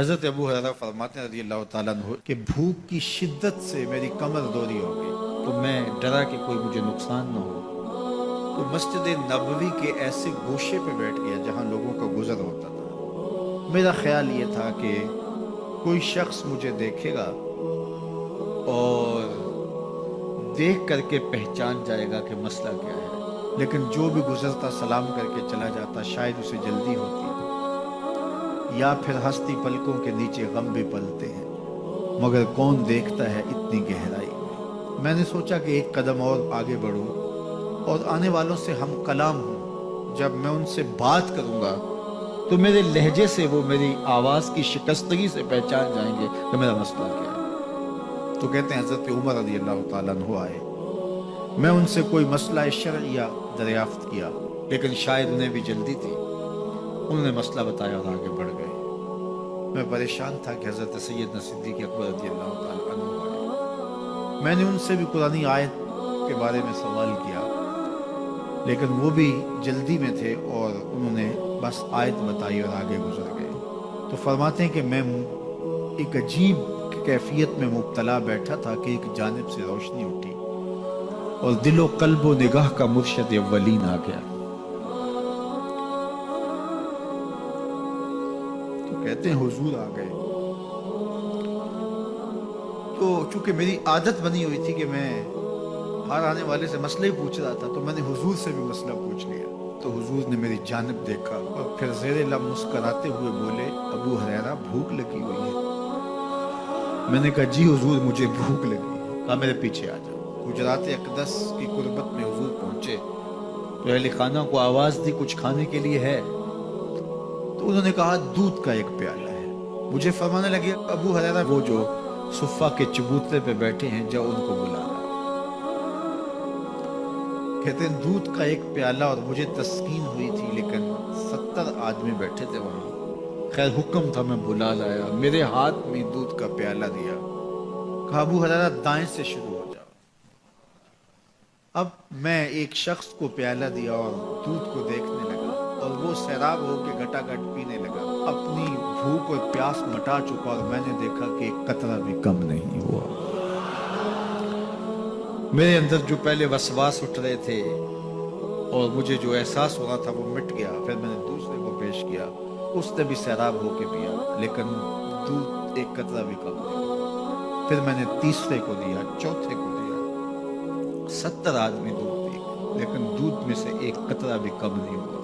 حضرت ابو ہریرہ فرماتے ہیں رضی اللہ تعالیٰ عنہ کہ بھوک کی شدت سے میری کمر دوری ہو گئی، تو میں ڈرا کہ کوئی مجھے نقصان نہ ہو، تو مسجد نبوی کے ایسے گوشے پہ بیٹھ گیا جہاں لوگوں کا گزر ہوتا تھا۔ میرا خیال یہ تھا کہ کوئی شخص مجھے دیکھے گا اور دیکھ کر کے پہچان جائے گا کہ مسئلہ کیا ہے، لیکن جو بھی گزرتا سلام کر کے چلا جاتا، شاید اسے جلدی ہوتی یا پھر ہستی پلکوں کے نیچے غم بھی پلتے ہیں، مگر کون دیکھتا ہے اتنی گہرائی میں۔ میں نے سوچا کہ ایک قدم اور آگے بڑھوں اور آنے والوں سے ہم کلام ہوں، جب میں ان سے بات کروں گا تو میرے لہجے سے وہ میری آواز کی شکستگی سے پہچان جائیں گے کہ میرا مسئلہ کیا ہے۔ تو کہتے ہیں حضرت عمر رضی اللہ تعالیٰ عنہ آئے، میں ان سے کوئی مسئلہ شرعیہ دریافت کیا، لیکن شاید انہیں بھی جلدی تھی، انہوں نے مسئلہ بتایا اور آگے بڑھ گئے۔ میں پریشان تھا کہ حضرت سیدنا صدیق اکبر رضی اللہ تعالیٰ عنہ آئے۔ میں نے ان سے بھی قرآنی آیت کے بارے میں سوال کیا، لیکن وہ بھی جلدی میں تھے اور انہوں نے بس آیت بتائی اور آگے گزر گئے۔ تو فرماتے ہیں کہ میں ایک عجیب کیفیت میں مبتلا بیٹھا تھا کہ ایک جانب سے روشنی اٹھی اور دل و قلب و نگاہ کا مرشد اولین آ گیا۔ تو کہتے ہیں حضور آ گئے، تو چونکہ میری عادت بنی ہوئی تھی کہ میں ہر آنے والے سے مسئلہ ہی پوچھ رہا تھا، تو میں نے حضور سے بھی مسئلہ پوچھ لیا۔ تو حضور نے میری جانب دیکھا اور پھر زیر لب مسکراتے ہوئے بولے، ابو ہریرہ بھوک لگی ہوئی ہے؟ میں نے کہا جی حضور مجھے بھوک لگی ہے۔ کہا میرے پیچھے آ جاؤ۔ حجرات اقدس کی قربت میں حضور پہنچے تو اہل خانہ کو آواز دی کچھ کھانے کے لیے ہے؟ تو انہوں نے کہا دودھ کا ایک پیالہ ہے۔ مجھے فرمانے لگے ابو ہریرہ وہ جو صفہ کے چبوترے پہ بیٹھے ہیں جاؤ ان کو بلانا۔ کہتے ہیں دودھ کا ایک پیالہ، اور مجھے تسکین ہوئی تھی لیکن 70 آدمی بیٹھے تھے وہاں۔ خیر حکم تھا، میں بلا لایا، میرے ہاتھ میں دودھ کا پیالہ دیا، کہا ابو ہریرہ دائیں سے شروع ہو جاؤ۔ اب میں ایک شخص کو پیالہ دیا اور دودھ کو دیکھنے لگا، اور وہ سیراب ہو کے گھٹا گھٹ پینے لگا، اپنی بھوک اور پیاس مٹا چکا، اور میں نے دیکھا کہ ایک قطرہ بھی کم نہیں ہوا۔ میرے اندر جو پہلے وسواس اٹھ رہے تھے اور مجھے جو احساس ہو رہا تھا وہ مٹ گیا۔ پھر میں نے دوسرے کو پیش کیا، اس نے بھی سیراب ہو کے پیا، لیکن دودھ ایک قطرہ بھی کم نہیں ہوا۔ پھر میں نے تیسرے کو دیا، چوتھے کو دیا، 70 آدمی دودھ پی، لیکن دودھ میں سے ایک قطرہ بھی کم نہیں ہوا۔